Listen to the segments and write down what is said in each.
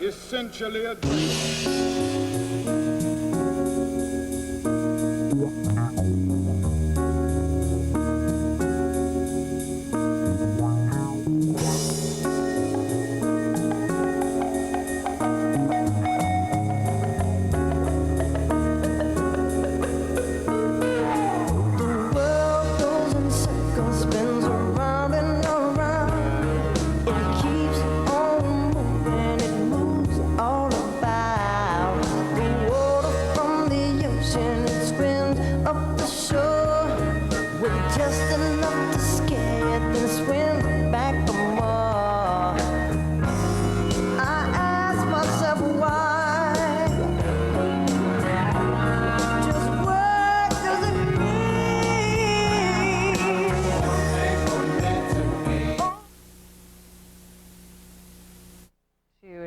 essentially a dream.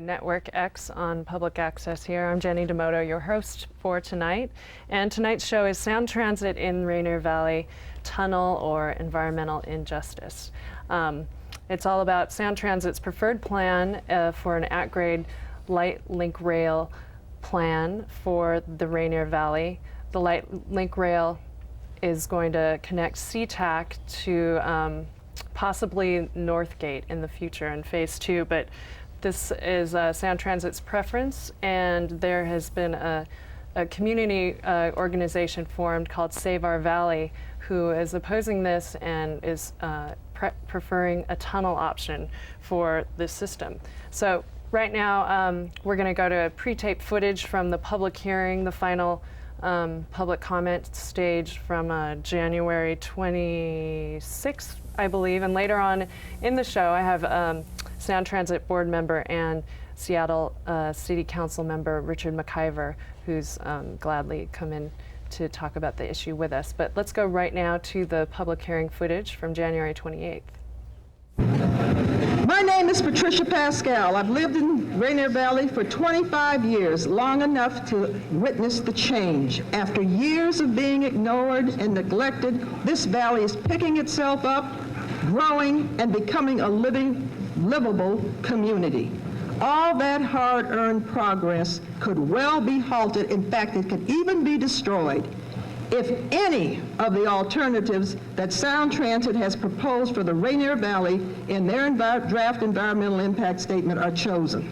Network X on Public Access here. I'm Jenny Demoto, your host for tonight. And tonight's show is Sound Transit in Rainier Valley, Tunnel or Environmental Injustice. It's all about Sound Transit's preferred plan for an at-grade light link rail plan for the Rainier Valley. The light link rail is going to connect SeaTac to possibly Northgate in the future in phase 2, but this is Sound Transit's preference, and there has been a community organization formed called Save Our Valley, who is opposing this and is preferring a tunnel option for this system. So right now, we're going to go to pre-tape footage from the public hearing, the final public comment stage from January 26th, I believe, and later on in the show, I have Sound Transit board member and Seattle City Council member Richard McIver, who's gladly come in to talk about the issue with us. But let's go right now to the public hearing footage from January 28th. My name is Patricia Pascal. I've lived in Rainier Valley for 25 years, long enough to witness the change. After years of being ignored and neglected, this valley is picking itself up, growing, and becoming a livable community. All that hard-earned progress could well be halted. In fact, it could even be destroyed if any of the alternatives that Sound Transit has proposed for the Rainier Valley in their draft environmental impact statement are chosen.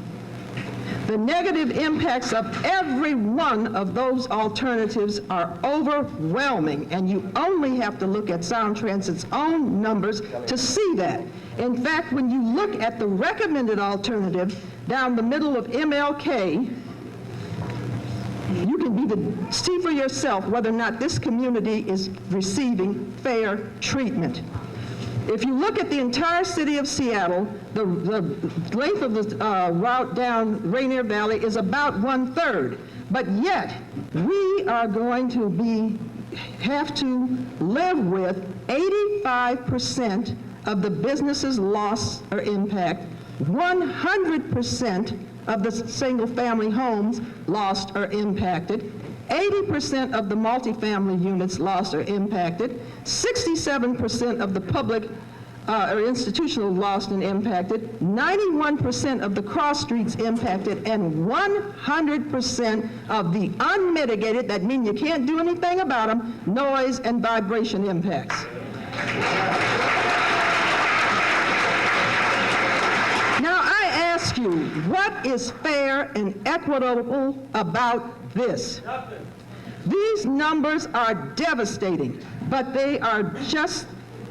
The negative impacts of every one of those alternatives are overwhelming, and you only have to look at Sound Transit's own numbers to see that. In fact, when you look at the recommended alternative down the middle of MLK, you can see for yourself whether or not this community is receiving fair treatment. If you look at the entire city of Seattle, the length of the route down Rainier Valley is about 1/3. But yet, we are going to have to live with 85% of the businesses' loss or impact, 100% of the single-family homes lost or impacted, 80% of the multifamily units lost or impacted, 67% of the public or institutional lost and impacted, 91% of the cross streets impacted, and 100% of the unmitigated, that means you can't do anything about them, noise and vibration impacts. Now I ask you, what is fair and equitable about this? Nothing. These numbers are devastating, but they are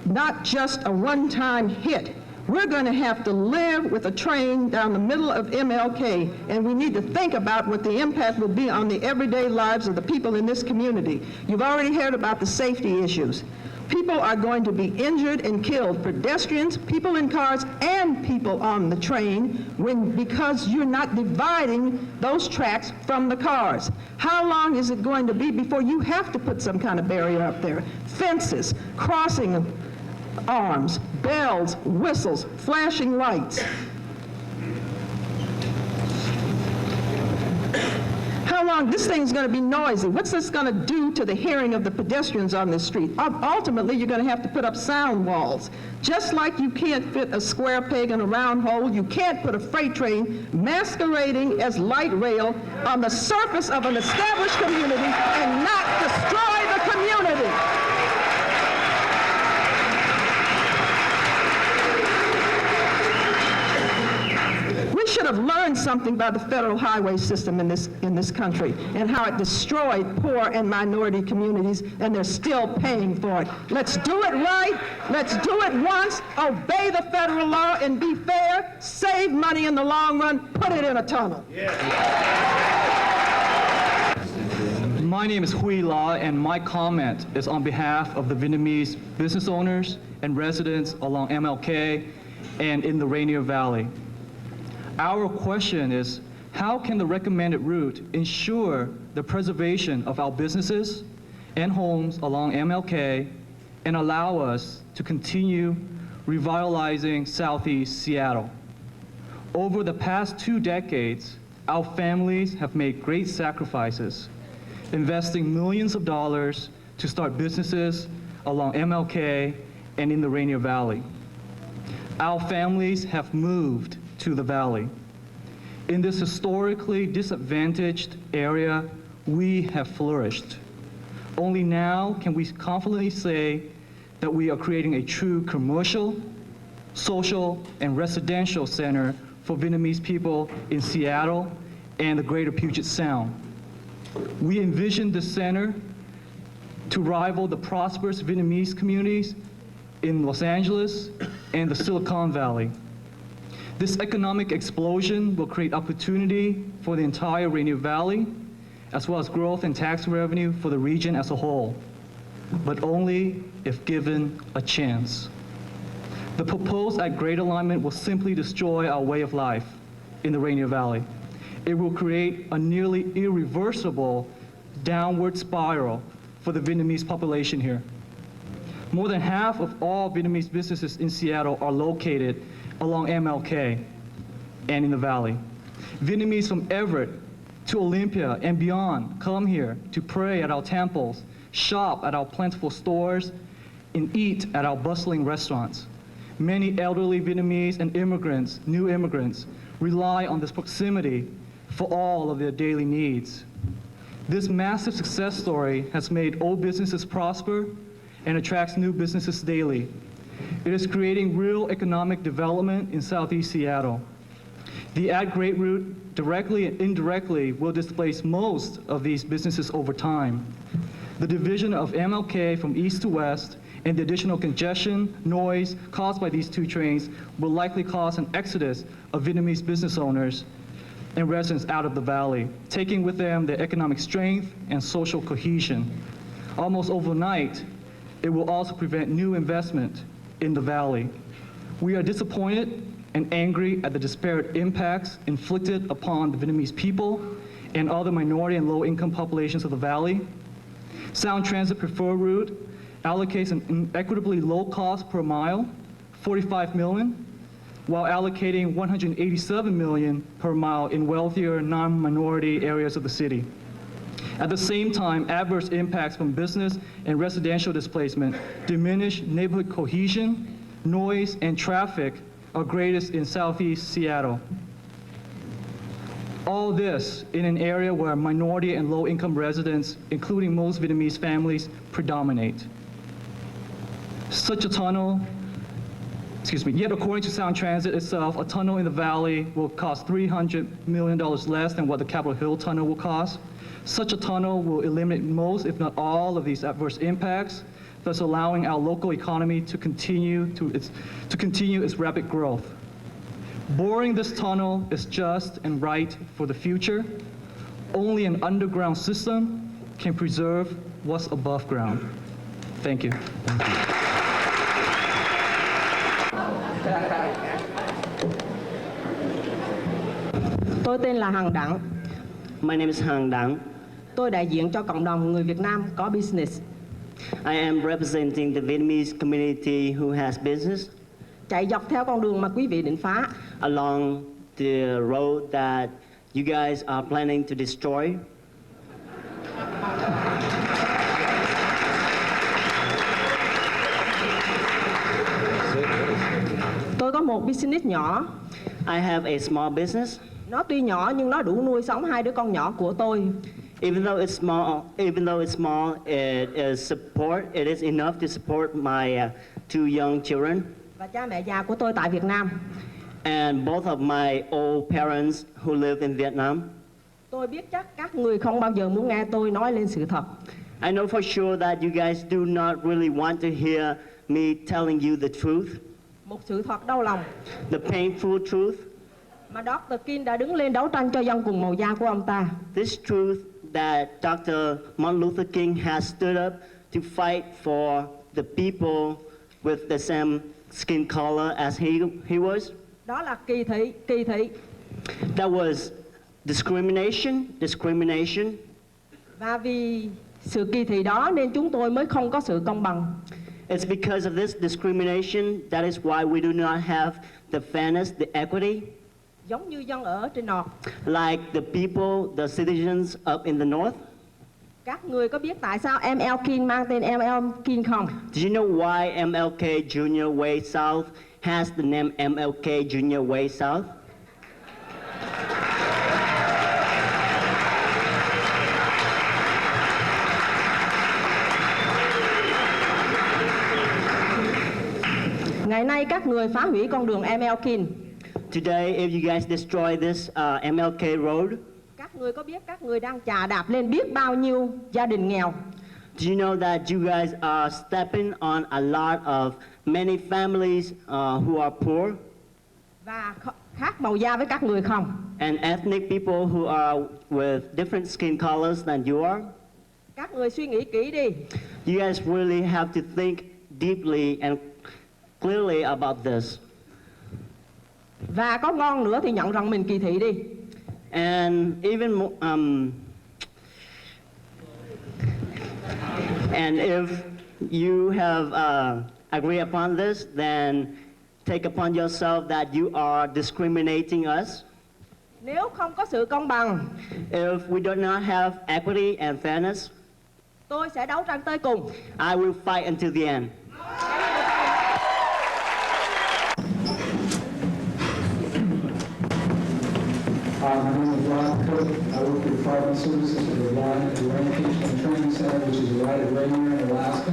not just a one-time hit. We're going to have to live with a train down the middle of MLK, and we need to think about what the impact will be on the everyday lives of the people in this community. You've already heard about the safety issues. People are going to be injured and killed, pedestrians, people in cars, and people on the train because you're not dividing those tracks from the cars. How long is it going to be before you have to put some kind of barrier up there? Fences, crossing arms, bells, whistles, flashing lights. How how long, this thing's going to be noisy. What's this going to do to the hearing of the pedestrians on this street? Ultimately, you're going to have to put up sound walls. Just like you can't fit a square peg in a round hole, you can't put a freight train masquerading as light rail on the surface of an established community and not destroy the community. We should have learned something by the federal highway system in this country and how it destroyed poor and minority communities, and they're still paying for it. Let's do it right. Let's do it once. Obey the federal law and be fair. Save money in the long run. Put it in a tunnel. My name is Hui La, and my comment is on behalf of the Vietnamese business owners and residents along MLK and in the Rainier Valley. Our question is, how can the recommended route ensure the preservation of our businesses and homes along MLK and allow us to continue revitalizing Southeast Seattle? Over the past 2 decades, our families have made great sacrifices, investing millions of dollars to start businesses along MLK and in the Rainier Valley. Our families have moved to the valley. In this historically disadvantaged area, we have flourished. Only now can we confidently say that we are creating a true commercial, social, and residential center for Vietnamese people in Seattle and the greater Puget Sound. We envision this center to rival the prosperous Vietnamese communities in Los Angeles and the Silicon Valley. This economic explosion will create opportunity for the entire Rainier Valley, as well as growth and tax revenue for the region as a whole, but only if given a chance. The proposed at-grade alignment will simply destroy our way of life in the Rainier Valley. It will create a nearly irreversible downward spiral for the Vietnamese population here. More than half of all Vietnamese businesses in Seattle are located along MLK and in the valley. Vietnamese from Everett to Olympia and beyond come here to pray at our temples, shop at our plentiful stores, and eat at our bustling restaurants. Many elderly Vietnamese and immigrants, new immigrants, rely on this proximity for all of their daily needs. This massive success story has made old businesses prosper and attracts new businesses daily. It is creating real economic development in Southeast Seattle. The at-grade route directly and indirectly will displace most of these businesses over time. The division of MLK from east to west and the additional congestion, noise caused by these 2 trains will likely cause an exodus of Vietnamese business owners and residents out of the valley, taking with them their economic strength and social cohesion. Almost overnight, it will also prevent new investment in the valley. We are disappointed and angry at the disparate impacts inflicted upon the Vietnamese people and other minority and low-income populations of the valley. Sound Transit Preferred Route allocates an inequitably low cost per mile, $45 million, while allocating $187 million per mile in wealthier non-minority areas of the city. At the same time, adverse impacts from business and residential displacement diminish neighborhood cohesion, noise, and traffic are greatest in Southeast Seattle. All this in an area where minority and low-income residents, including most Vietnamese families, predominate. Such a tunnel, yet according to Sound Transit itself, a tunnel in the valley will cost $300 million less than what the Capitol Hill tunnel will cost. Such a tunnel will eliminate most, if not all, of these adverse impacts, thus allowing our local economy to continue its rapid growth. Boring this tunnel is just and right for the future. Only an underground system can preserve what's above ground. Thank you. Tôi tên là Hằng Đặng. My name is Hang Dang. Tôi đại diện cho cộng đồng người Việt Nam có business. I am representing the Vietnamese community who has business Chạy dọc theo con đường mà quý vị định phá. along the road that you guys are planning to destroy. một business nhỏ. I have a small business. Nó tuy nhỏ nhưng nó đủ nuôi sống hai đứa con nhỏ của tôi. Even though it's small, it is enough to support my two young children. Và cha mẹ già của tôi tại Việt Nam. And both of my old parents who live in Vietnam. Tôi biết chắc các người không bao giờ muốn nghe tôi nói lên sự thật. I know for sure that you guys do not really want to hear me telling you the truth. Một sự thật đau lòng. The painful truth. Mà Dr. King đã đứng lên đấu tranh cho dân cùng màu da của ông ta. This truth that Dr. Martin Luther King has stood up to fight for the people with the same skin color as he was. Đó là kỳ thị. That was discrimination. Và vì sự kỳ thị đó nên chúng tôi mới không có sự công bằng. It's because of this discrimination that is why we do not have the fairness, the equity. Giống như dân ở trên North. Like the people, the citizens up in the North. Các người có biết tại sao ML King mang tên ML King không? Do you know why MLK Jr. Way South has the name MLK Jr. Way South? Ngày nay các người phá hủy con đường ML King. Today, if you guys destroy this MLK road, các người có biết các người đang chà đạp lên biết bao nhiêu gia đình nghèo? do you know that you guys are stepping on a lot of many families who are poor Và khác màu da với các người không? and ethnic people who are with different skin colors than you are? Các người suy nghĩ kỹ đi. You guys really have to think deeply and clearly about this. Và có ngon nữa thì nhận rằng mình kỳ thị đi. And and if you have agreed upon this, then take upon yourself that you are discriminating us. Nếu không có sự công bằng, If we do not have equity and fairness, tôi sẽ đấu tranh tới cùng. I will fight until the end. My name is Ron Cook. I work for Department Services at the Orientation and Training Center, which is right at Rainier in Alaska.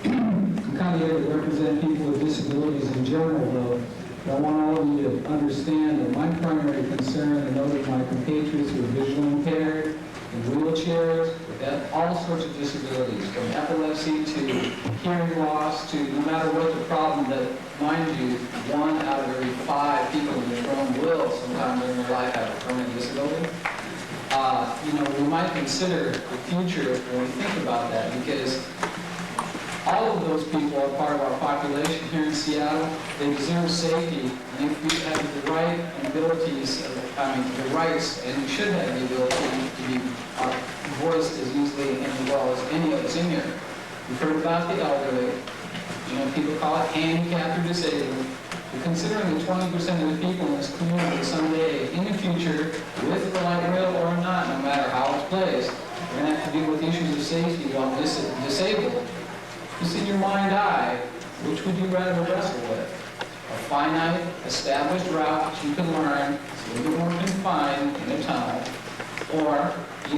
I'm kind of here to represent people with disabilities in general, though. But I want all of you to understand that my primary concern, and those of my compatriots who are visually impaired, in wheelchairs, with all sorts of disabilities, from epilepsy to hearing loss to no matter what the problem that, mind you, 1 out of every 5 people in this room will sometime in their life have a permanent disability. We might consider the future when we think about that, because all of those people are part of our population here in Seattle. They deserve safety, and if we have the right and abilities, the rights, and we should have the ability to be voiced as easily and as well as any of us in here. We've heard about the elderly. People call it handicapped or disabled. But considering that 20% of the people in this community someday, in the future, with the light rail or not, no matter how it's placed, we're going to have to deal with issues of safety while disabled. Just in your mind eye, which would you rather wrestle with? A finite, established route that you can learn, it's a little bit more confined in a tunnel, or, the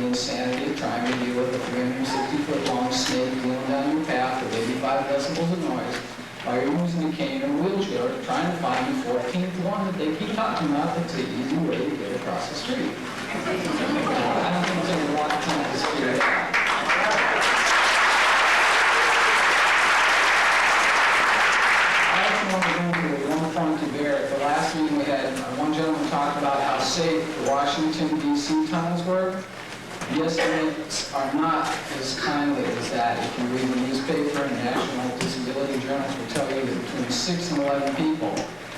insanity of trying to deal with a 360-foot-long snake going down your path with 85 decibels of noise, while you're using a cane or a wheelchair, trying to find the 14th one that they keep talking about that's the easy way to get across the street. I don't think there's a lot of time to figure it out. Point to bear. At the last meeting we had, one gentleman talked about how safe the Washington, D.C. tunnels were. The estimates are not as kindly as that. If you read the newspaper and national disability journals will tell you that between 6 and 11 people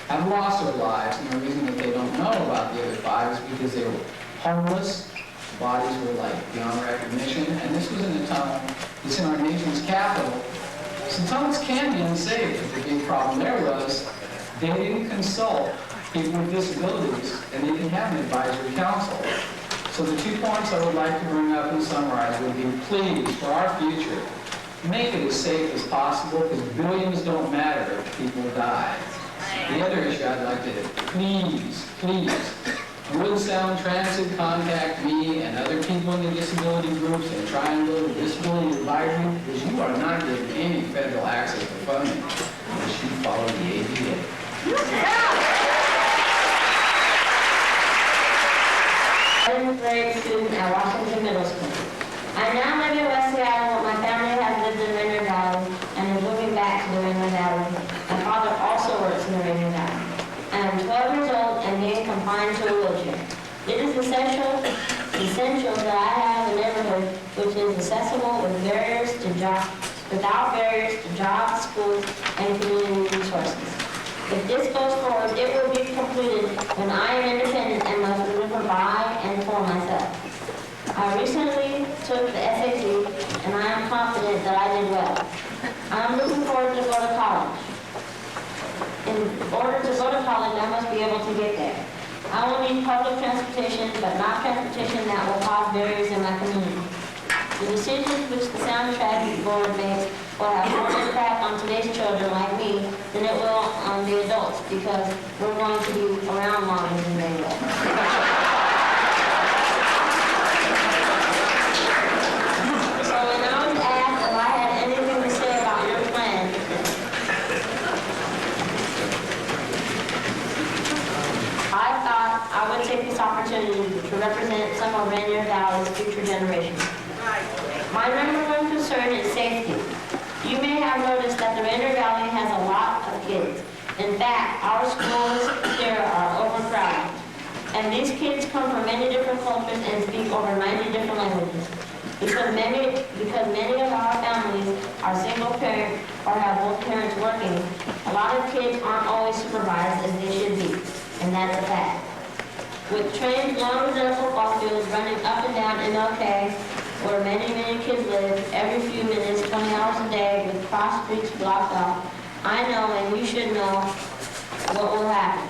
have lost their lives, and the reason that they don't know about the other 5 is because they were homeless, bodies were beyond recognition, and this was in a tunnel that's in our nation's capital. So tunnels can be unsafe, but the big problem there was they didn't consult people with disabilities, and they didn't have an advisory council. So the 2 points I would like to bring up and summarize would be, please, for our future, make it as safe as possible, because billions don't matter if people die. The other issue I'd like to, please, would Sound Transit contact me and other people in the disability groups and Triangle Disability Advisory, because you are not getting any federal access to funding unless you follow the ADA. Seventh grade student at Washington Middle School. I now live in West Seattle, but my family has lived in Rainier Valley and is moving back to the Rainier Valley. My father also works in the Rainier Valley. I am 12 years old and being confined to a wheelchair. It is essential that I have a neighborhood which is accessible without barriers to jobs, schools, and community resources. If this goes forward, it will be completed when I am independent and must maneuver by and for myself. I recently took the SAT and I am confident that I did well. I am looking forward to go to college. In order to go to college, I must be able to get there. I will need public transportation, but not transportation that will cause barriers in my community. The decisions which the Sound Transit Board makes will have more impact on today's children like me than it will on the adults, because we're going to be around longer than they will. So when I was asked if I had anything to say about your plan, I thought I would take this opportunity to represent some of Rainier Valley's future generations. My number one concern is safety. You may have noticed that the Rainier Valley has a lot of kids. In fact, our schools here are overcrowded. And these kids come from many different cultures and speak over 90 different languages. Because many of our families are single parent or have both parents working, a lot of kids aren't always supervised as they should be. And that's a fact. With trains longer than football fields running up and down MLK, where many kids live, every few minutes, 20 hours a day, with cross streets blocked off, I know, and you should know, what will happen.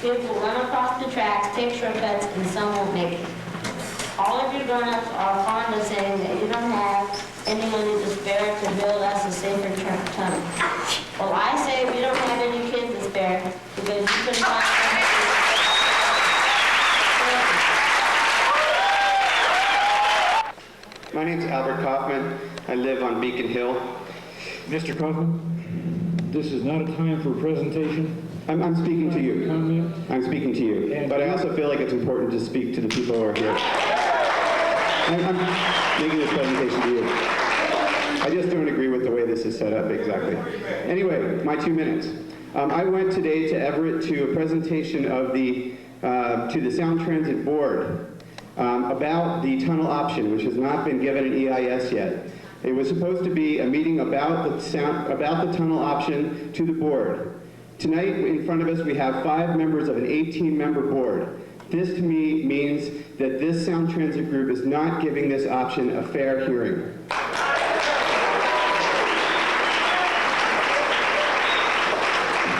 Kids will run across the tracks, take shortcuts, and some won't make it. All of you grown-ups are fond of saying that you don't have any money to spare to build us a safer tunnel. Well, I say we don't have any kids to spare because you couldn't find My name's Albert Kaufman. I live on Beacon Hill. Mr. Kaufman, this is not a time for a presentation. I'm speaking to you. Comment. I'm speaking to you. And but I also feel like it's important to speak to the people who are here. I'm making this presentation to you. I just don't agree with the way this is set up exactly. Anyway, my 2 minutes. I went today to Everett to a presentation of the to the Sound Transit Board about the tunnel option, which has not been given an EIS yet. It was supposed to be a meeting about the tunnel option to the board. Tonight, in front of us, we have 5 members of an 18-member board. This, to me, means that this Sound Transit group is not giving this option a fair hearing.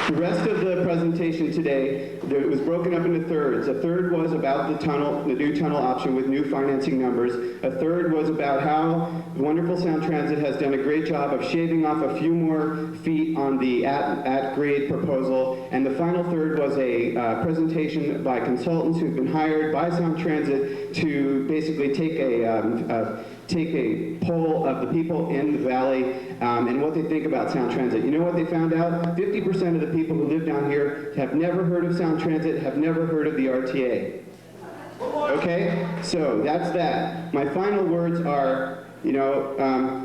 The rest of the presentation today, it was broken up into thirds. A third was about the tunnel, the new tunnel option with new financing numbers. A third was about how wonderful Sound Transit has done a great job of shaving off a few more feet on the at-grade proposal. And the final third was a presentation by consultants who've been hired by Sound Transit to basically take a poll of the people in the valley and what they think about Sound Transit. You know what they found out? 50% of the people who live down here have never heard of Sound Transit, have never heard of the RTA. Okay? So that's that. My final words are,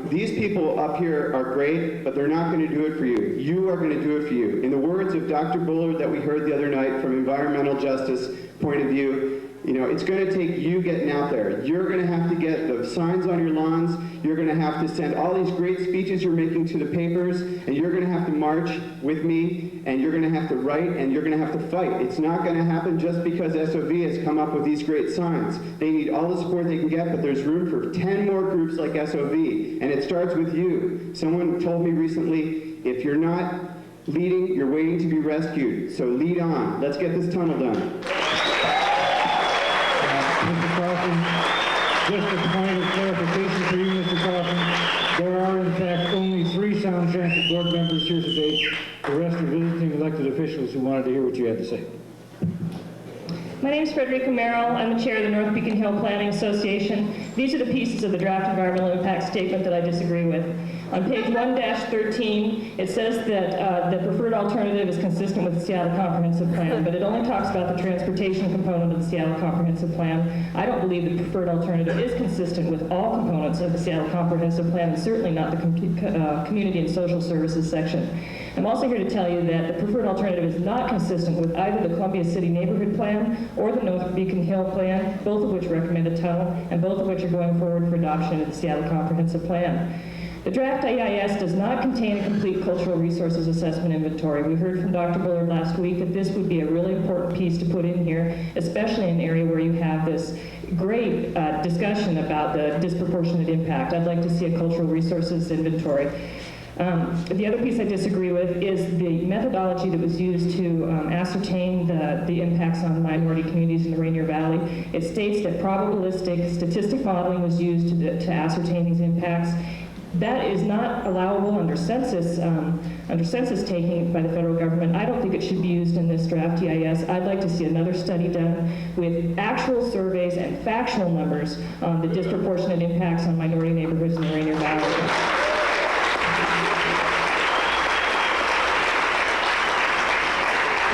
these people up here are great, but they're not going to do it for you. You are going to do it for you. In the words of Dr. Bullard that we heard the other night from environmental justice point of view, it's going to take you getting out there. You're going to have to get the signs on your lawns. You're going to have to send all these great speeches you're making to the papers, and you're going to have to march with me, and you're going to have to write, and you're going to have to fight. It's not going to happen just because SOV has come up with these great signs. They need all the support they can get, but there's room for 10 more groups like SOV, and it starts with you. Someone told me recently, if you're not leading, you're waiting to be rescued. So lead on. Let's get this tunnel done. Mr. Kaufman, just a point of clarification for you, Mr. Kaufman. There are, in fact, only 3 Sound Transit Board members here today. The rest are visiting elected officials who wanted to hear what you had to say. My name is Frederica Merrill. I'm the chair of the North Beacon Hill Planning Association. These are the pieces of the draft environmental impact statement that I disagree with. On page 1-13, it says that the preferred alternative is consistent with the Seattle Comprehensive Plan, but it only talks about the transportation component of the Seattle Comprehensive Plan. I don't believe the preferred alternative is consistent with all components of the Seattle Comprehensive Plan, and certainly not the community and social services section. I'm also here to tell you that the preferred alternative is not consistent with either the Columbia City Neighborhood Plan or the North Beacon Hill Plan, both of which recommend a tunnel, and both of which are going forward for adoption of the Seattle Comprehensive Plan. The draft EIS does not contain a complete cultural resources assessment inventory. We heard from Dr. Bullard last week that this would be a really important piece to put in here, especially in an area where you have this great discussion about the disproportionate impact. I'd like to see a cultural resources inventory. The other piece I disagree with is the methodology that was used to ascertain the impacts on minority communities in the Rainier Valley. It states that probabilistic statistic modeling was used to ascertain these impacts. That is not allowable under census taking by the federal government. I don't think it should be used in this draft EIS. I'd like to see another study done with actual surveys and factual numbers on the disproportionate impacts on minority neighborhoods in the Rainier Valley.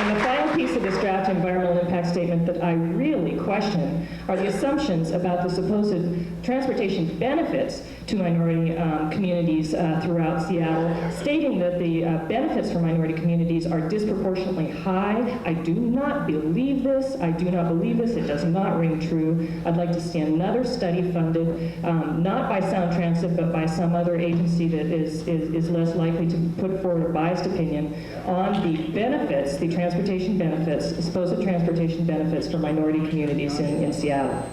And the final piece of this draft environmental impact statement that I really question are the assumptions about the supposed transportation benefits to minority communities throughout Seattle, stating that the benefits for minority communities are disproportionately high. I do not believe this. I do not believe this. It does not ring true. I'd like to see another study funded, not by Sound Transit, but by some other agency that is less likely to put forward a biased opinion on the benefits, the transportation benefits, supposed transportation benefits for minority communities in Seattle.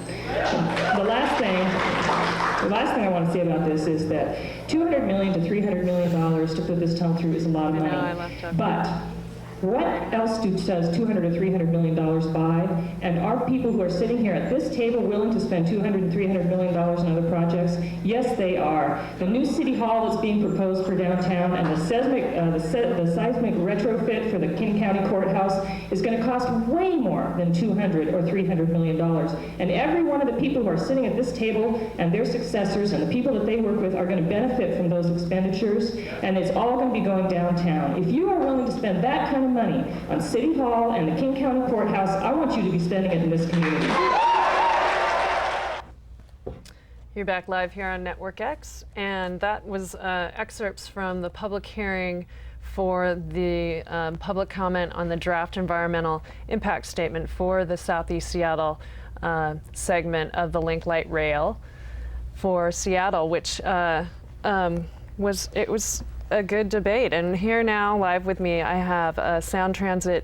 The last thing I want to say about this is that $200 million to $300 million to put this tunnel through is a lot of money. But what else does $200 or $300 million buy? And are people who are sitting here at this table willing to spend $200 and $300 million on other projects? Yes, they are. The new city hall that's being proposed for downtown and the seismic retrofit for the King County Courthouse is going to cost way more than $200 or $300 million. And every one of the people who are sitting at this table and their successors and the people that they work with are going to benefit from those expenditures, and it's all going to be going downtown. If you are willing to spend that kind of money on City Hall and the King County Courthouse, I want you to be spending it in this community. You're back live here on Network X, and that was excerpts from the public hearing for the public comment on the draft environmental impact statement for the Southeast Seattle segment of the Link Light Rail for Seattle, which was a good debate. And here now, live with me, I have a Sound Transit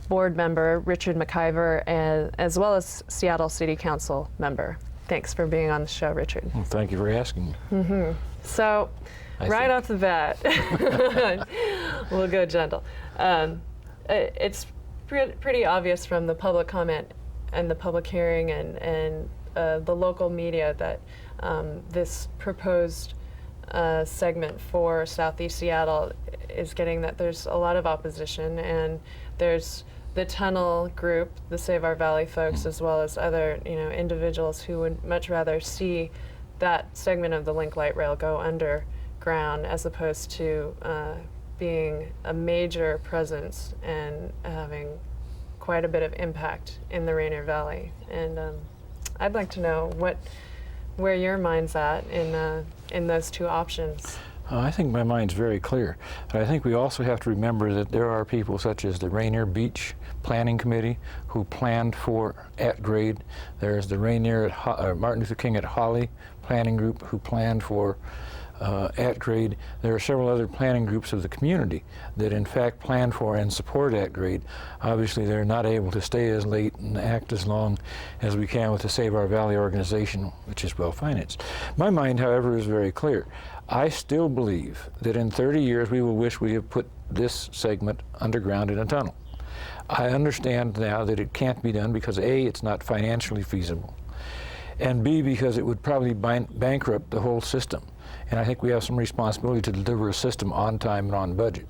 board member, Richard McIver, as well as Seattle City Council member. Thanks for being on the show, Richard. Well, thank you for asking me. So, right off the bat, we'll go gentle. It's pretty obvious from the public comment and the public hearing and the local media that this proposed segment for Southeast Seattle is getting that there's a lot of opposition, and there's the tunnel group, the Save Our Valley folks, as well as other individuals who would much rather see that segment of the Link Light Rail go underground as opposed to being a major presence and having quite a bit of impact in the Rainier Valley. And I'd like to know where your mind's at in those two options. I think my mind's very clear. But I think we also have to remember that there are people such as the Rainier Beach Planning Committee who planned for at-grade. There's the Rainier Martin Luther King at Holly Planning Group who planned for at-grade. There are several other planning groups of the community that in fact plan for and support at-grade. Obviously they're not able to stay as late and act as long as we can with the Save Our Valley organization, which is well financed. My mind, however, is very clear. I still believe that in 30 years we will wish we had put this segment underground in a tunnel. I understand now that it can't be done because A, it's not financially feasible, and B, because it would probably bankrupt the whole system. And I think we have some responsibility to deliver a system on time and on budget.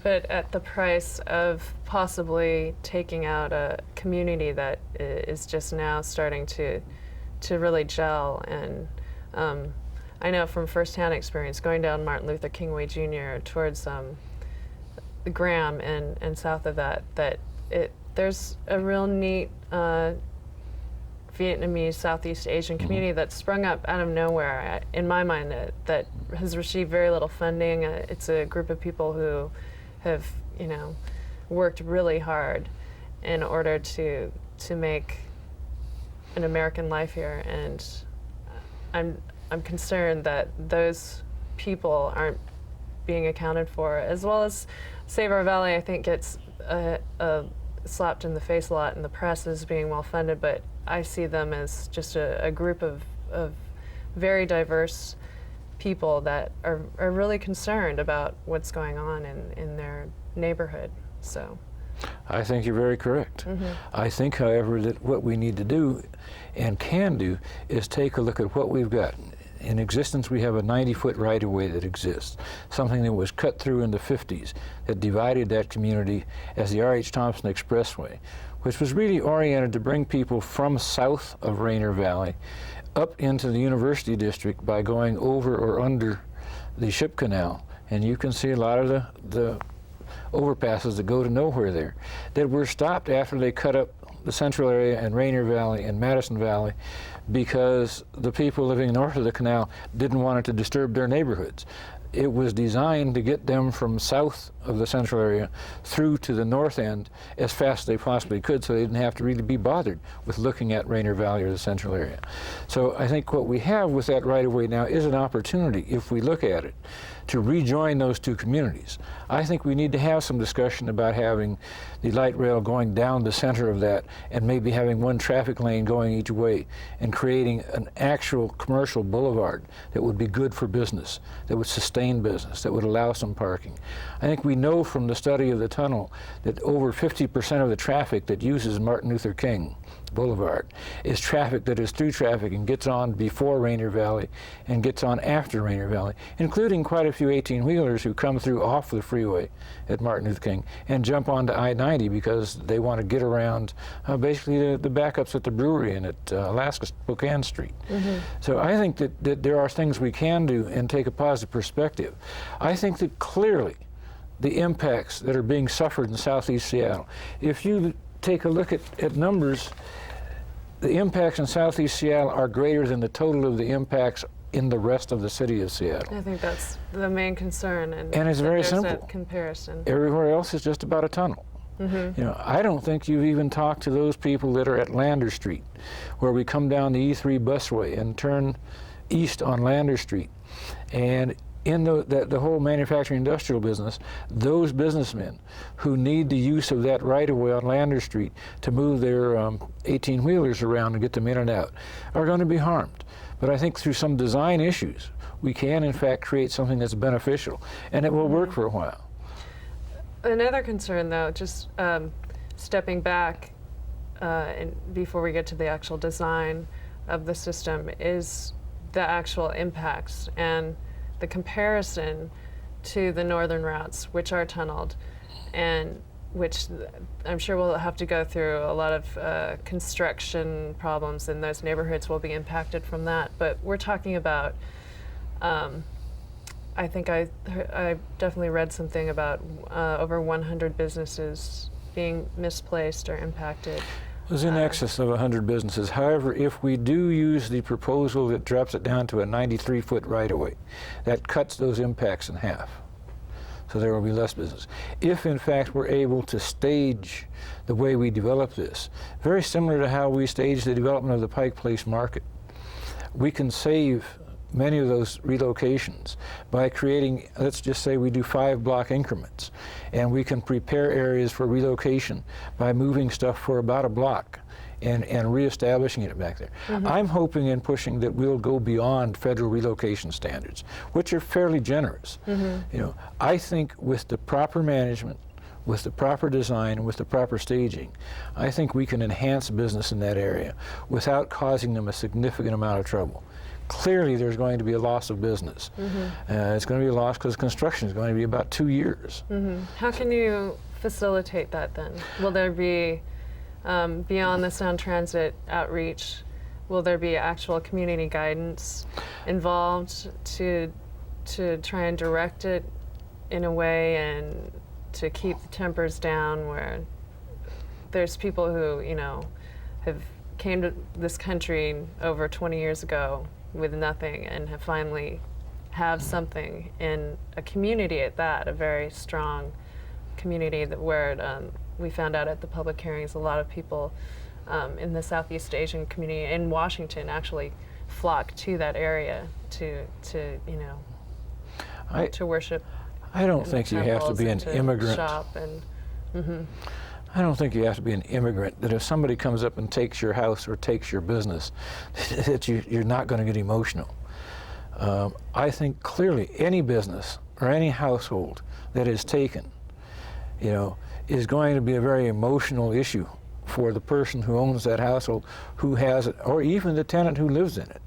But at the price of possibly taking out a community that is just now starting to really gel. And I know from firsthand experience, going down Martin Luther King Way Jr. towards Graham and south of that, there's a real neat Vietnamese Southeast Asian community that's sprung up out of nowhere, in my mind, that has received very little funding. It's a group of people who have, worked really hard in order to make an American life here, and I'm concerned that those people aren't being accounted for, as well as Save Our Valley. I think gets slapped in the face a lot in the press as being well funded, but I see them as just a group of very diverse people that are really concerned about what's going on in their neighborhood. So I think you're very correct. I think, however, that what we need to do and can do is take a look at what we've got. In existence, we have a 90-foot right-of-way that exists, something that was cut through in the 50s that divided that community as the R.H. Thompson Expressway, which was really oriented to bring people from south of Rainier Valley up into the University District by going over or under the Ship Canal. And you can see a lot of the overpasses that go to nowhere there that were stopped after they cut up the central area and Rainier Valley and Madison Valley, because the people living north of the canal didn't want it to disturb their neighborhoods. It was designed to get them from south of the central area through to the north end as fast as they possibly could, so they didn't have to really be bothered with looking at Rainier Valley or the central area. So I think what we have with that right-of-way now is an opportunity, if we look at it, to rejoin those two communities. I think we need to have some discussion about having the light rail going down the center of that and maybe having one traffic lane going each way and creating an actual commercial boulevard that would be good for business, that would sustain business, that would allow some parking. I think we know from the study of the tunnel that over 50% of the traffic that uses Martin Luther King Boulevard is traffic that is through traffic and gets on before Rainier Valley and gets on after Rainier Valley, including quite a few 18-wheelers who come through off the freeway at Martin Luther King and jump onto I-90 because they want to get around basically the backups at the brewery and at Alaska Spokane Street. So I think that there are things we can do and take a positive perspective. I think that clearly the impacts that are being suffered in Southeast Seattle, if you take a look at numbers, the impacts in Southeast Seattle are greater than the total of the impacts in the rest of the city of Seattle. I think that's the main concern, and it's very simple. That comparison. Everywhere else is just about a tunnel. I don't think you've even talked to those people that are at Lander Street, where we come down the E3 busway and turn east on Lander Street. And in the whole manufacturing industrial business, those businessmen who need the use of that right-of-way on Lander Street to move their 18-wheelers around and get them in and out are going to be harmed. But I think through some design issues, we can, in fact, create something that's beneficial, and it will work for a while. Another concern, though, just stepping back before we get to the actual design of the system, is the actual impacts and the comparison to the northern routes, which are tunneled, and which I'm sure we'll have to go through a lot of construction problems, and those neighborhoods will be impacted from that. But we're talking about, I think I definitely read something about over 100 businesses being misplaced or impacted. It was in excess of 100 businesses. However, if we do use the proposal that drops it down to a 93-foot right-of-way, that cuts those impacts in half. So there will be less business. If, in fact, we're able to stage the way we develop this, very similar to how we stage the development of the Pike Place Market, we can save many of those relocations by creating, let's just say we do 5-block increments, and we can prepare areas for relocation by moving stuff for about a block and reestablishing it back there. I'm hoping and pushing that we'll go beyond federal relocation standards, which are fairly generous. I think with the proper management, with the proper design, and with the proper staging, I think we can enhance business in that area without causing them a significant amount of trouble. clearly there's going to be a loss of business. It's going to be a loss because construction is going to be about 2 years. How can you facilitate that then? Will there be, beyond the Sound Transit outreach, will there be actual community guidance involved to try and direct it in a way and to keep the tempers down, where there's people who, you know, have came to this country over 20 years ago with nothing and have finally have something in a community at that, a very strong community that where we found out at the public hearings, a lot of people in the Southeast Asian community in Washington actually flock to that area to you know, to worship. I don't think you have to be an immigrant. Shop and, I don't think you have to be an immigrant, that if somebody comes up and takes your house or takes your business, that you're not going to get emotional. I think clearly any business or any household that is taken, you know, is going to be a very emotional issue for the person who owns that household, who has it, or even the tenant who lives in it.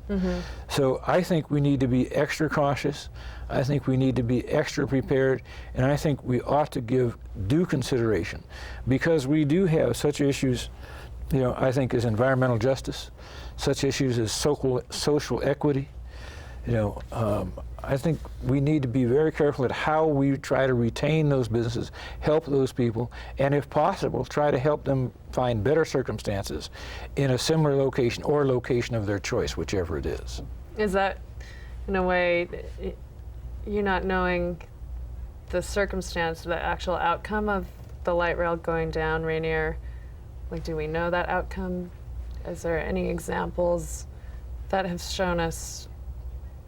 So I think we need to be extra cautious. I think we need to be extra prepared, and I think we ought to give due consideration, because we do have such issues, you know, I think as environmental justice, such issues as social equity. You know, I think we need to be very careful at how we try to retain those businesses, help those people, and if possible, try to help them find better circumstances in a similar location or location of their choice, whichever it is. Is that, in a way, you not knowing the circumstance, the actual outcome of the light rail going down Rainier? Like, do we know that outcome? Is there any examples that have shown us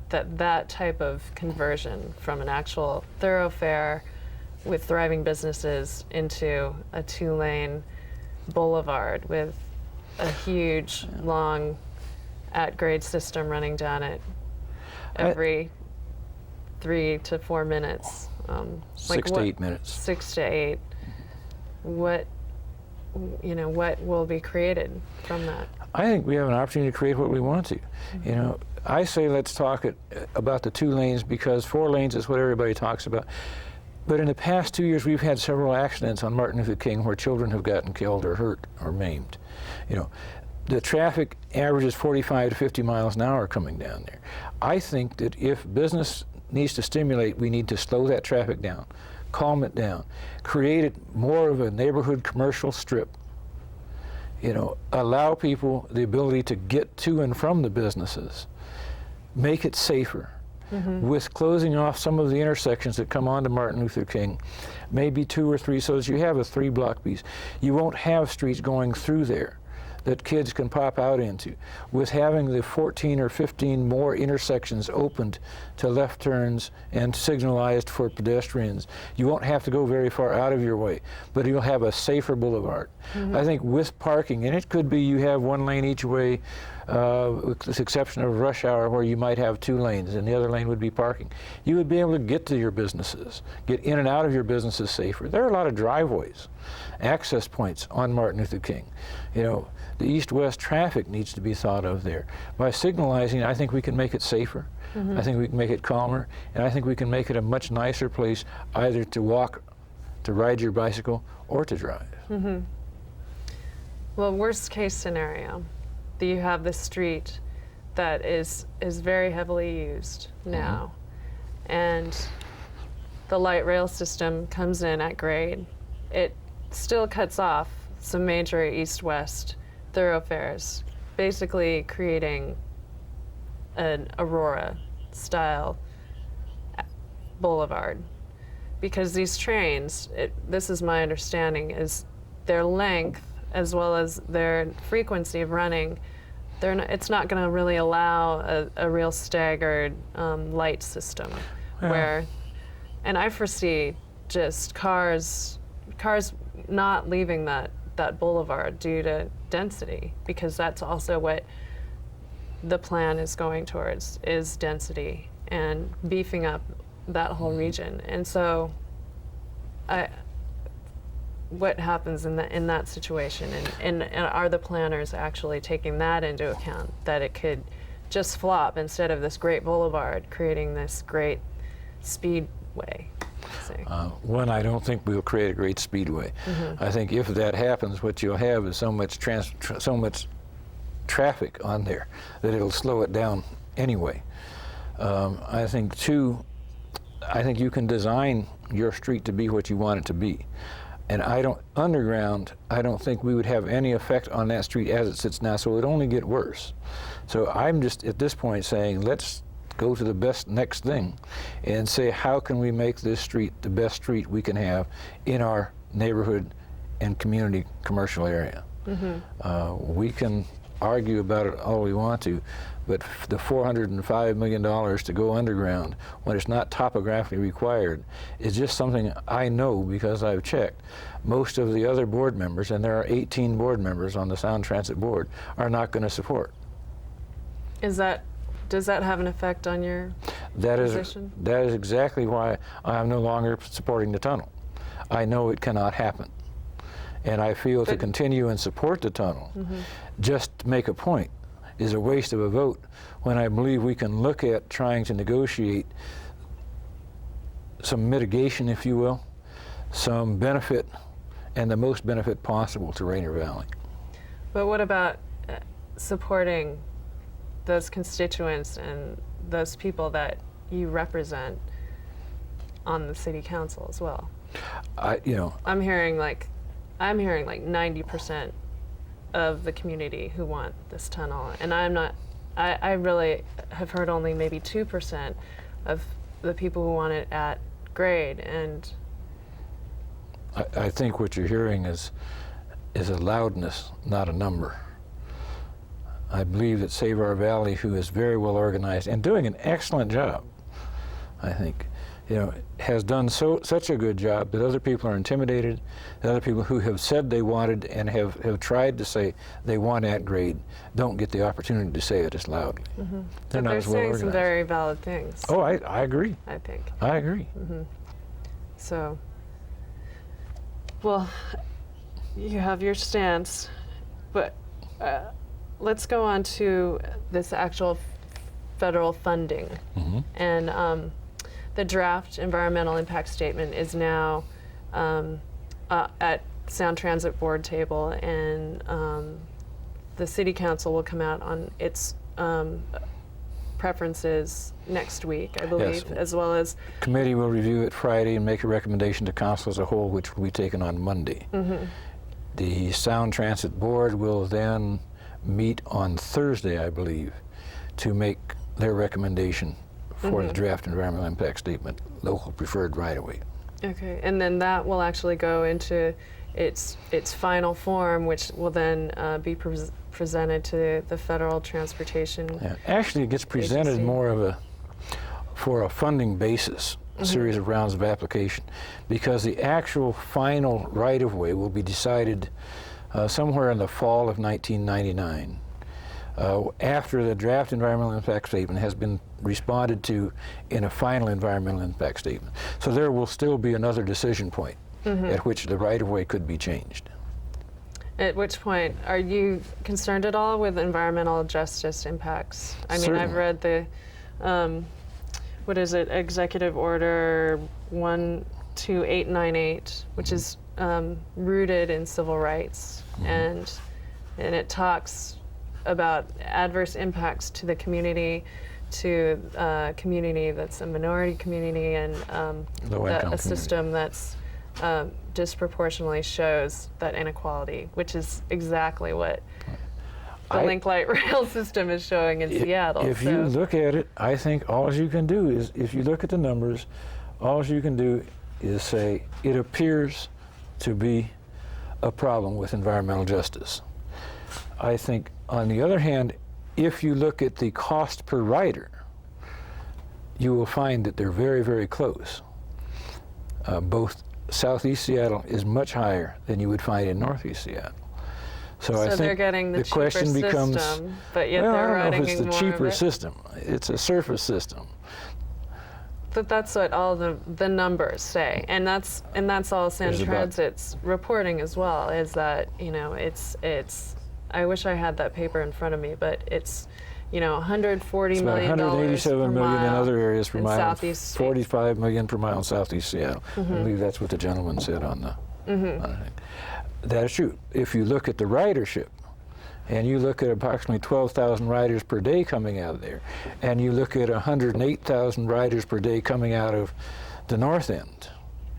that that type of conversion from an actual thoroughfare with thriving businesses into a 2-lane boulevard with a huge, long at-grade system running down it every 3 to 4 minutes? 6 to 8 minutes. 6 to 8. What, you know, what will be created from that? I think we have an opportunity to create what we want to. You know, I say let's talk about the 2 lanes, because 4 lanes is what everybody talks about. But in the past 2 years, we've had several accidents on Martin Luther King where children have gotten killed or hurt or maimed. You know, the traffic averages 45 to 50 miles an hour coming down there. I think that if business needs to stimulate, we need to slow that traffic down, calm it down, create it more of a neighborhood commercial strip. You know, allow people the ability to get to and from the businesses, make it safer. With closing off some of the intersections that come onto Martin Luther King, maybe 2 or 3, so that you have a 3-block piece. You won't have streets going through there that kids can pop out into. With having the 14 or 15 more intersections opened to left turns and signalized for pedestrians, you won't have to go very far out of your way, but you'll have a safer boulevard. I think with parking, and it could be you have 1 lane each way, with the exception of rush hour where you might have 2 lanes and the other lane would be parking. You would be able to get to your businesses, get in and out of your businesses safer. There are a lot of driveways, access points on Martin Luther King. You know, the east-west traffic needs to be thought of there. By signalizing, I think we can make it safer. I think we can make it calmer, and I think we can make it a much nicer place either to walk, to ride your bicycle, or to drive. Well, worst case scenario, do you have this street that is very heavily used now, and the light rail system comes in at grade. It still cuts off some major east-west thoroughfares, basically creating an Aurora-style boulevard. Because these trains, this is my understanding, is their length as well as their frequency of running, it's not going to really allow a real staggered light system. And I foresee just cars not leaving that boulevard due to density, because that's also what the plan is going towards, is density and beefing up that whole region. And so what happens in that situation, and are the planners actually taking that into account, that it could just flop instead of this great boulevard creating this great speedway? One, I don't think we'll create a great speedway. I think if that happens, what you'll have is so much traffic on there that it'll slow it down anyway. I think, two, I think you can design your street to be what you want it to be. And underground, I don't think we would have any effect on that street as it sits now, so it would only get worse. So I'm just, at this point, saying, let's go to the next thing and say, how can we make this street the best street we can have in our neighborhood and community commercial area? We can argue about it all we want to, but the $405 million to go underground when it's not topographically required is just something I know because I've checked. Most of the other board members, and there are 18 board members on the Sound Transit Board, are not going to support. Does that have an effect on your position? That is exactly why I'm no longer supporting the tunnel. I know it cannot happen. And I feel to continue and support the tunnel, just to make a point, is a waste of a vote when I believe we can look at trying to negotiate some mitigation, if you will, some benefit, and the most benefit possible to Rainier Valley. But what about supporting those constituents and those people that you represent on the city council as well? I'm hearing like 90% of the community who want this tunnel, and I really have heard only maybe 2% of the people who want it at grade. And I think what you're hearing is a loudness, not a number. I believe that Save Our Valley, who is very well organized and doing an excellent job, I think, has done such a good job that other people are intimidated, that other people who have said they wanted and have tried to say they want at grade don't get the opportunity to say it as loudly. They're not as well saying organized. some very valid things. Oh, I agree. I think. I agree. So, well, you have your stance, but let's go on to this actual federal funding. And the draft environmental impact statement is now at Sound Transit Board table, and the City Council will come out on its preferences next week, I believe, Yes. as well as... Committee will review it Friday and make a recommendation to Council as a whole, which will be taken on Monday. The Sound Transit Board will then meet on Thursday, I believe, to make their recommendation for the draft environmental impact statement, local preferred right-of-way. Okay, and then that will actually go into its final form, which will then be presented to the Federal Transportation. Yeah. Actually, it gets presented Agency. more for a funding basis, a series of rounds of application, because the actual final right-of-way will be decided somewhere in the fall of 1999. After the draft environmental impact statement has been responded to in a final environmental impact statement. So there will still be another decision point at which the right-of-way could be changed. At which point, are you concerned at all with environmental justice impacts? I mean, Certainly. I've read the, what is it, Executive Order 12898, which is rooted in civil rights, and it talks about adverse impacts to the community, to a community that's a minority community, and a system that's disproportionately shows that inequality, which is exactly what the Link Light Rail system is showing in Seattle. If you look at it, I think all you can do is, if you look at the numbers, all you can do is say, it appears to be a problem with environmental justice. I think, on the other hand, if you look at the cost per rider, you will find that they're very, very close. Both Southeast Seattle is much higher than you would find in Northeast Seattle. So I think they're getting the cheaper question becomes, system, but yet well, they're I don't know if riding it's the more cheaper of it. system. It's a surface system. But that's what all the numbers say, and that's all Sound There's about- Transit's reporting as well. Is that it's I wish I had that paper in front of me, but it's you know, $140 It's about million 187 per million in mile other areas per in mile, Southeast states. 45 million per mile in Southeast Seattle. I believe that's what the gentleman said on the on the thing. That is true. If you look at the ridership, and you look at approximately 12,000 riders per day coming out of there, and you look at 108,000 riders per day coming out of the north end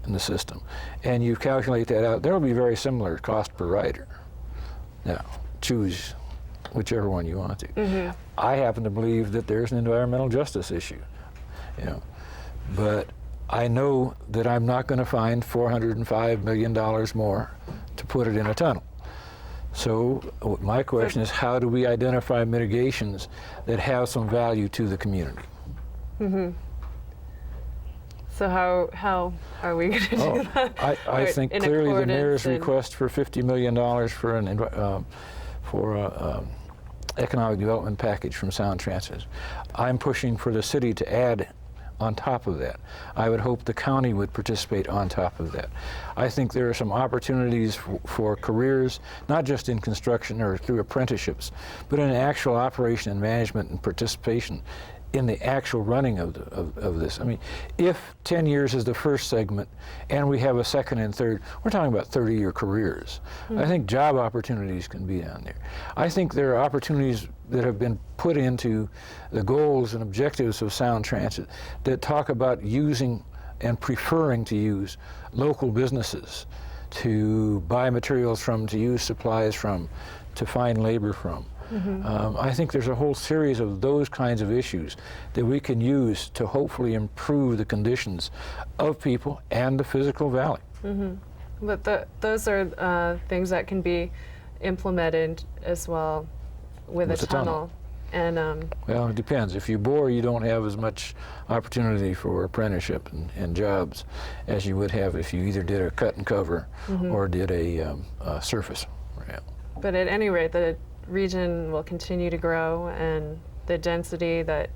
in the system, and you calculate that out, there will be very similar cost per rider. Now, choose whichever one you want to. I happen to believe that there's an environmental justice issue, you know, but I know that I'm not going to find $405 million more to put it in a tunnel. So my question is, how do we identify mitigations that have some value to the community? So how are we going to do that? I Or think in clearly the mayor's accordance request for $50 million for an economic development package from Sound Transit. I'm pushing for the city to add on top of that. I would hope the county would participate on top of that. I think there are some opportunities for careers, not just in construction or through apprenticeships, but in actual operation and management and participation in the actual running of this. I mean, if 10 years is the first segment and we have a second and third, we're talking about 30-year careers. I think job opportunities can be down there. I think there are opportunities that have been put into the goals and objectives of Sound Transit that talk about using and preferring to use local businesses to buy materials from, to use supplies from, to find labor from. I think there's a whole series of those kinds of issues that we can use to hopefully improve the conditions of people and the physical valley. But those are things that can be implemented as well with a tunnel. And well, it depends. If you bore, you don't have as much opportunity for apprenticeship and jobs as you would have if you either did a cut and cover or did a surface rail. But at any rate, the region will continue to grow, and the density that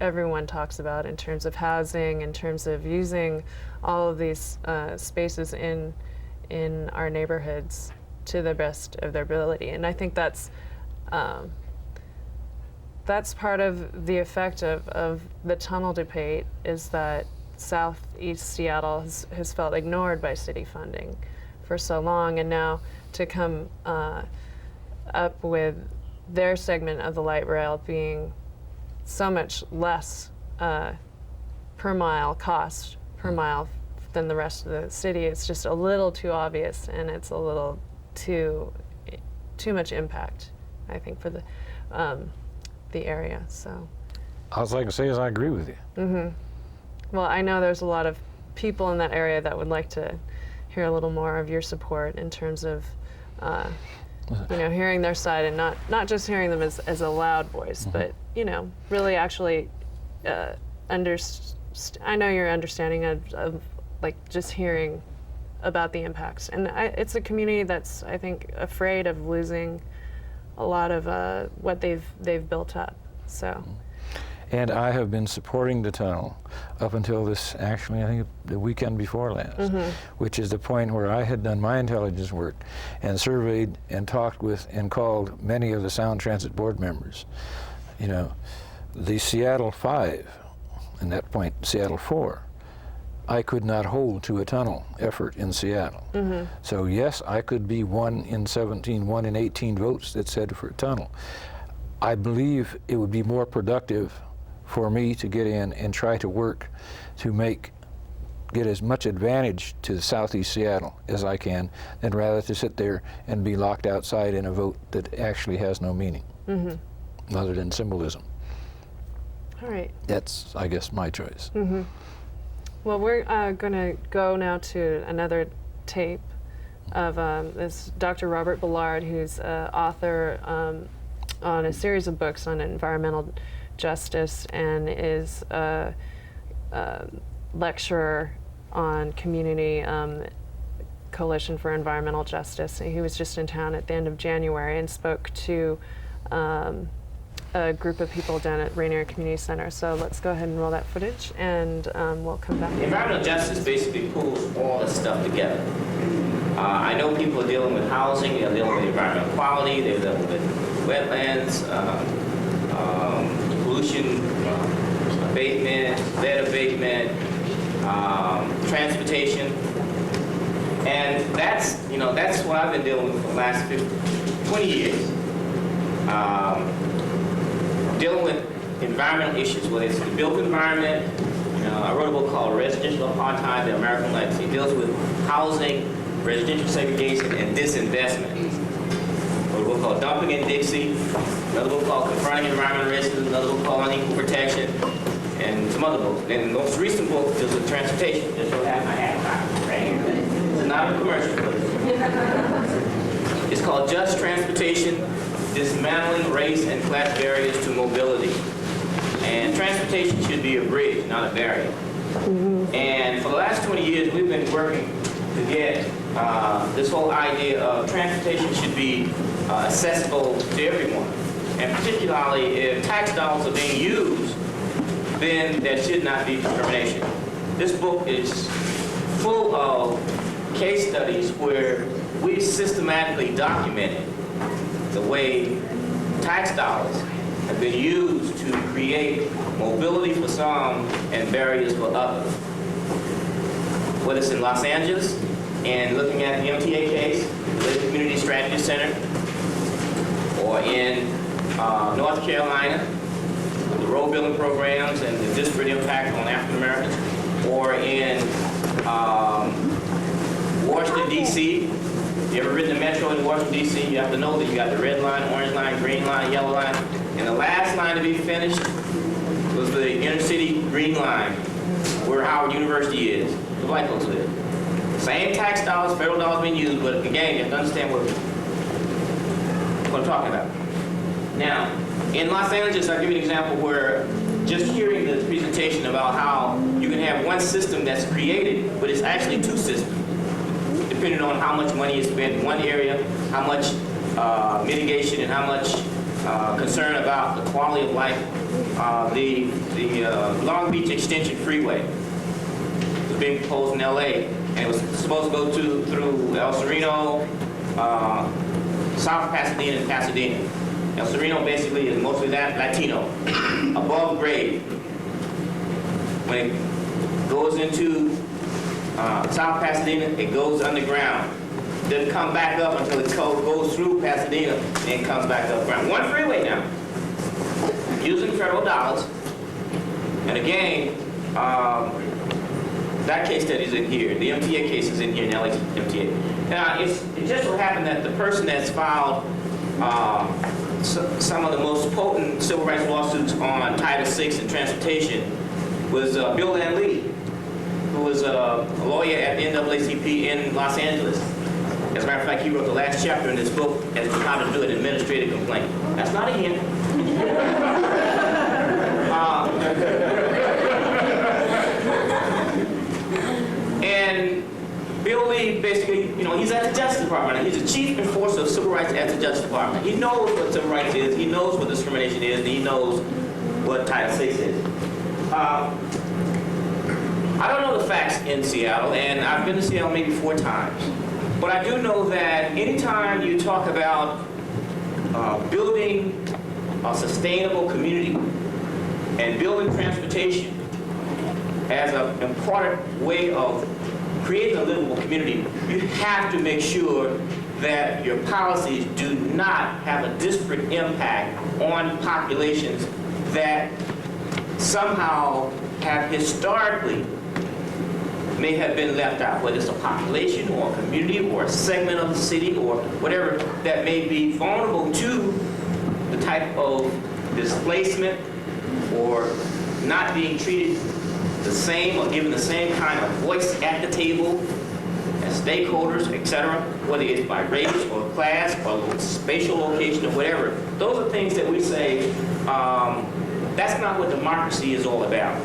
everyone talks about in terms of housing, in terms of using all of these spaces in our neighborhoods to the best of their ability. And I think that's part of the effect of the tunnel debate, is that Southeast Seattle has felt ignored by city funding for so long, and now to come up with their segment of the light rail being so much less per mile cost per mile than the rest of the city, it's just a little too obvious, and it's a little too much impact, I think, for the area. So all I can say is I agree with you. Well, I know there's a lot of people in that area that would like to hear a little more of your support in terms of you know, hearing their side, and not just hearing them as a loud voice, but, you know, really actually I know your understanding of like just hearing about the impacts. And it's a community that's, I think, afraid of losing a lot of what they've built up. So. And I have been supporting the tunnel up until this, actually, I think the weekend before last, which is the point where I had done my intelligence work and surveyed and talked with and called many of the Sound Transit board members. You know, the Seattle 5, and that point Seattle 4, I could not hold to a tunnel effort in Seattle. So yes, I could be 1 in 17, 1 in 18 votes that said for a tunnel. I believe it would be more productive for me to get in and try to work to get as much advantage to Southeast Seattle as I can, than rather to sit there and be locked outside in a vote that actually has no meaning, other than symbolism. All right. That's, I guess, my choice. Well, we're going to go now to another tape of this Dr. Robert Ballard, who's author on a series of books on environmental justice, and is a lecturer on Community Coalition for Environmental Justice. He was just in town at the end of January and spoke to a group of people down at Rainier Community Center. So let's go ahead and roll that footage, and we'll come back. Environmental justice basically pulls all this stuff together. I know people are dealing with housing, they're dealing with environmental quality, they're dealing with wetlands, pollution abatement, lead abatement, transportation. And that's what I've been dealing with for the last 20 years. Dealing with environmental issues, whether it's the built environment. I wrote a book called Residential Apartheid, The American Legacy. It deals with housing, residential segregation, and disinvestment. I wrote a book called Dumping in Dixie, another book called Confronting Environmental Racism, another book called Unequal Protection, and some other books. And the most recent book deals with transportation. Just so I have my hat right here. It's not a commercial book. It's called Just Transportation, Dismantling Race and Class Barriers to Mobility. And transportation should be a bridge, not a barrier. And for the last 20 years, we've been working to get this whole idea of transportation should be accessible to everyone. And particularly if tax dollars are being used, then there should not be discrimination. This book is full of case studies where we systematically documented the way tax dollars have been used to create mobility for some and barriers for others. Whether it's in Los Angeles and looking at the MTA case, the Community Strategy Center, or in North Carolina, the road building programs and the disparate impact on African Americans, or in Washington, D.C. If you ever ridden the metro in Washington, D.C., you have to know that you got the red line, orange line, green line, yellow line, and the last line to be finished was the inner city green line, where Howard University is, the black folks live. Same tax dollars, federal dollars being used, but again, you have to understand what I'm talking about. Now, in Los Angeles, I'll give you an example where just hearing the presentation about how you can have one system that's created, but it's actually two systems, depending on how much money is spent in one area, how much mitigation and how much concern about the quality of life. The Long Beach Extension Freeway was being proposed in LA, and it was supposed to go through El Sereno, South Pasadena, and Pasadena. El Sereno basically is mostly that Latino, above grade. When it goes into South Pasadena, it goes underground. Doesn't come back up until it goes through Pasadena and it comes back up ground. One freeway now, using federal dollars. And again, that case study is in here. The MTA case is in here, now it's MTA. Now, it just so happened that the person that's filed some of the most potent civil rights lawsuits on Title VI and transportation was Bill Land Lee, who was a lawyer at the NAACP in Los Angeles. As a matter of fact, he wrote the last chapter in this book as to how to do an administrative complaint. That's not a hint. And Bill Lee basically, he's at the Justice Department. He's the chief enforcer of civil rights at the Justice Department. He knows what civil rights is, he knows what discrimination is, and he knows what Title VI is. I don't know the facts in Seattle, and I've been to Seattle maybe 4 times. But I do know that anytime you talk about building a sustainable community and building transportation as an important way of creating a livable community, you have to make sure that your policies do not have a disparate impact on populations that somehow have historically may have been left out, whether it's a population or a community or a segment of the city or whatever that may be vulnerable to the type of displacement or not being treated the same or given the same kind of voice at the table as stakeholders, etc., whether it's by race or class or spatial location or whatever. Those are things that we say, that's not what democracy is all about.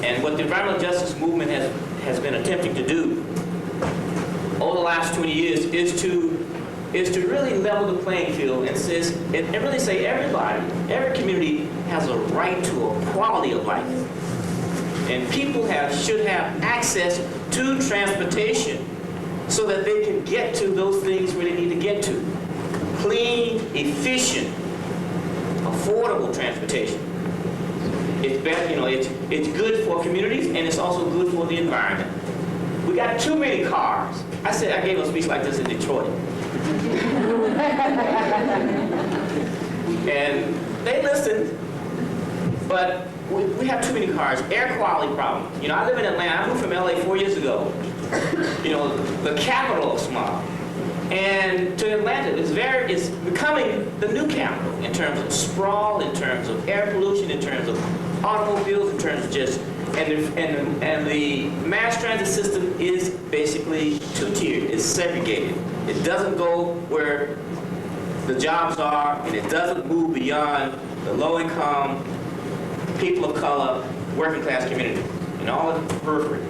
And what the environmental justice movement has been attempting to do over the last 20 years is to really level the playing field and really say everybody, every community has a right to a quality of life. And people should have access to transportation so that they can get to those things where they need to get to. Clean, efficient, affordable transportation. It's better, you know, it's good for communities and it's also good for the environment. We got too many cars. I gave a speech like this in Detroit. And they listened, but we have too many cars. Air quality problem. You know, I live in Atlanta. I moved from LA 4 years ago. You know, the capital of smog. And to Atlanta, it's becoming the new capital in terms of sprawl, in terms of air pollution, in terms of automobiles, in terms of just, and the mass transit system is basically two-tiered. It's segregated. It doesn't go where the jobs are, and it doesn't move beyond the low-income, people of color, working-class community, and all of the periphery.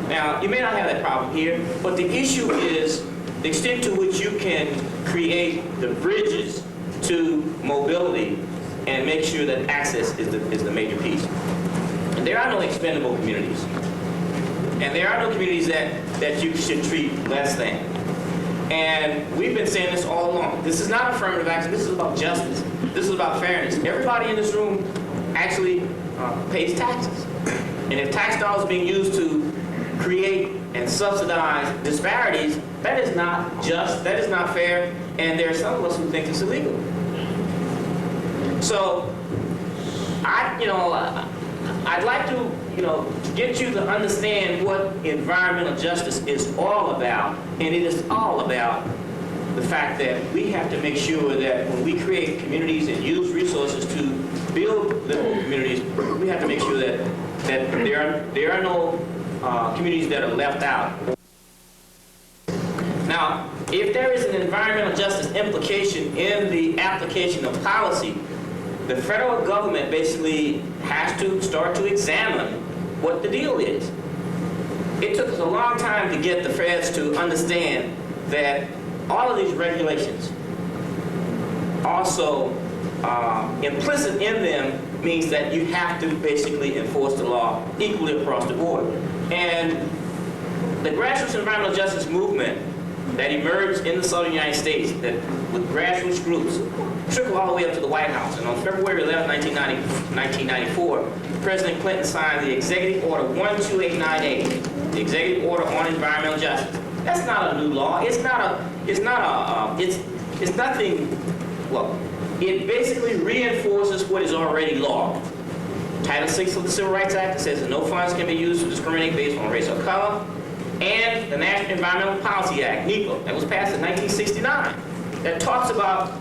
Now, you may not have that problem here, but the issue is the extent to which you can create the bridges to mobility and make sure that access is the major piece. And there are no expendable communities. And there are no communities that you should treat less than. And we've been saying this all along. This is not affirmative action. This is about justice. This is about fairness. Everybody in this room actually pays taxes. And if tax dollars are being used to create and subsidize disparities, that is not just, that is not fair, and there are some of us who think it's illegal. So, I'd like to, get you to understand what environmental justice is all about, and it is all about the fact that we have to make sure that when we create communities and use resources to build livable communities, we have to make sure that there are no communities that are left out. Now, if there is an environmental justice implication in the application of policy, the federal government basically has to start to examine what the deal is. It took us a long time to get the feds to understand that all of these regulations also implicit in them means that you have to basically enforce the law equally across the board. And the grassroots environmental justice movement that emerged in the southern United States, that with grassroots groups, trickled all the way up to the White House. And on February 11, 1994, President Clinton signed the Executive Order 12898, the Executive Order on Environmental Justice. That's not a new law. It's nothing, well, it basically reinforces what is already law. Title VI of the Civil Rights Act says that no funds can be used to discriminate based on race or color. And the National Environmental Policy Act, NEPA, that was passed in 1969, that talks about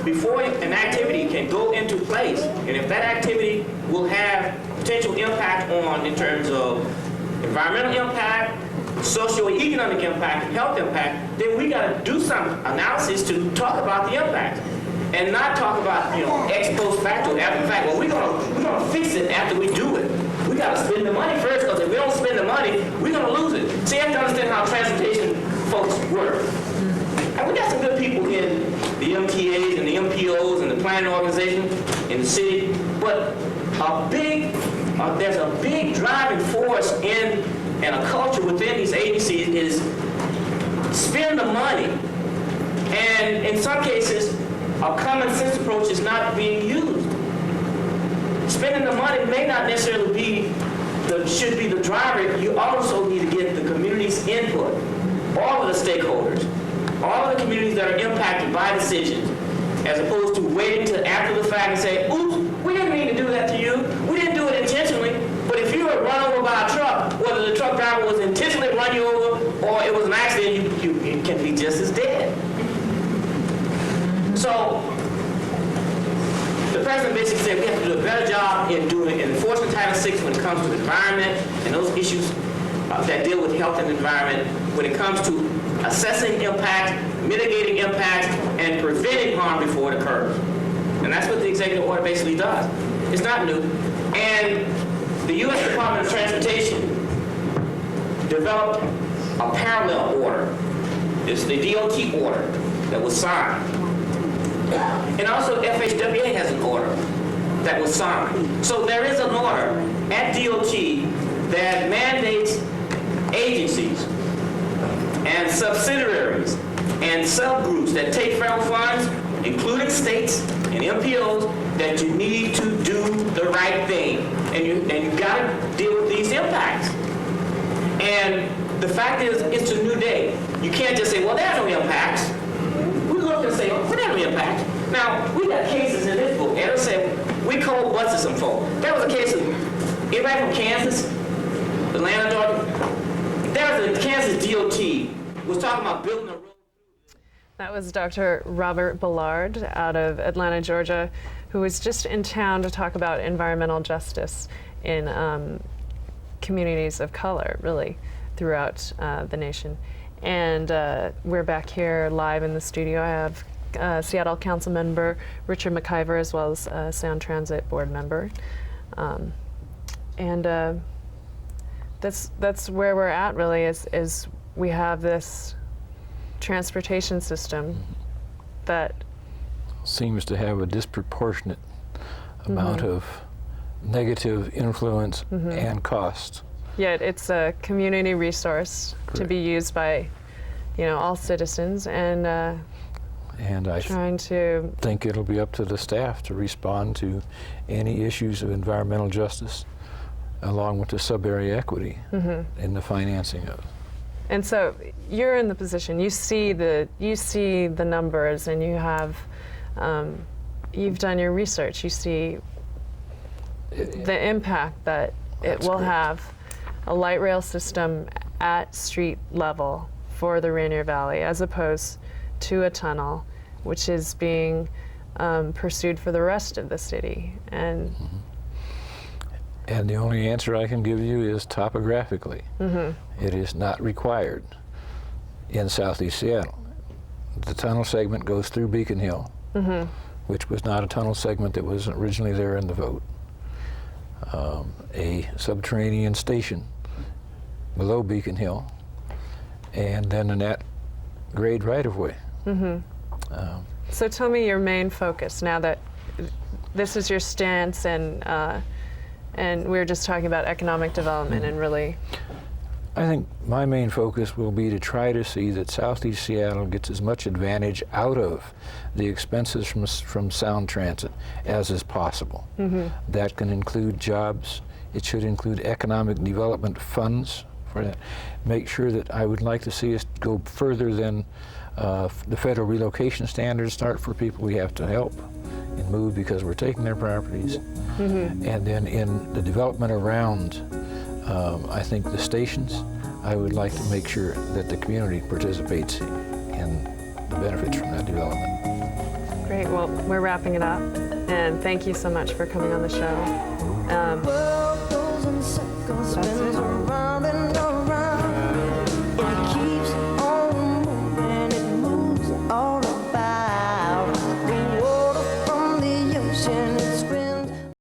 before an activity can go into place, and if that activity will have potential impact on, in terms of environmental impact, socioeconomic impact, and health impact, then we got to do some analysis to talk about the impact. And not talk about, ex post facto, after the fact. Well, we're gonna fix it after we do it. We gotta spend the money first, because if we don't spend the money, we're gonna lose it. So you have to understand how transportation folks work. And we got some good people in the MTAs and the MPOs and the planning organization in the city, but there's a big driving force in and a culture within these agencies is spend the money. And in some cases, a common sense approach is not being used. Spending the money may not necessarily should be the driver. You also need to get the community's input, all of the stakeholders, all of the communities that are impacted by decisions, as opposed to waiting till after the fact and say, oops, we didn't mean to do that to you. We didn't do it intentionally. But if you were run over by a truck, whether the truck driver was intentionally run you over or it was an accident, you can be just as dead. So the president basically said we have to do a better job in enforcing Title VI when it comes to the environment and those issues that deal with health and environment, when it comes to assessing impact, mitigating impact, and preventing harm before it occurs. And that's what the executive order basically does. It's not new. And the U.S. Department of Transportation developed a parallel order. It's the DOT order that was signed. And also FHWA has an order that was signed. So there is an order at DOT that mandates agencies and subsidiaries and subgroups that take federal funds including states and MPOs, that you need to do the right thing, and you got to deal with these impacts. And the fact is, it's a new day. You can't just say, well, there are no impacts. We look and say, well, there are no impacts. Now, we got cases in this book, and it'll say, we cold busted some folk. That was a case of, anybody from Kansas, Atlanta, Georgia? There was a Kansas DOT, was talking about building a road. That was Dr. Robert Ballard out of Atlanta, Georgia, who was just in town to talk about environmental justice in communities of color, really, throughout the nation. And we're back here live in the studio. I have Seattle Council member Richard McIver, as well as Sound Transit board member. That's where we're at, really, is we have this transportation system that seems to have a disproportionate amount of negative influence and cost. Yet it's a community resource to be used by, all citizens, and I think it'll be up to the staff to respond to any issues of environmental justice, along with the sub-area equity in the financing of it. And so you're in the position, you see the numbers, and you have, you've done your research, you see the impact that it will have, a light rail system at street level for the Rainier Valley, as opposed to a tunnel, which is being pursued for the rest of the city. And the only answer I can give you is topographically. It is not required in Southeast Seattle. The tunnel segment goes through Beacon Hill, which was not a tunnel segment that was originally there in the vote. A subterranean station below Beacon Hill, and then an at-grade right-of-way. So tell me your main focus, now that this is your stance, and we were just talking about economic development, and really... I think my main focus will be to try to see that Southeast Seattle gets as much advantage out of the expenses from Sound Transit as is possible. That can include jobs. It should include economic development funds for that. Make sure that I would like to see us go further than the federal relocation standards start for people we have to help and move because we're taking their properties. And then in the development around, I think the stations, I would like to make sure that the community participates in the benefits from that development. Great, well, we're wrapping it up, and thank you so much for coming on the show. That's it. All about the water from the ocean.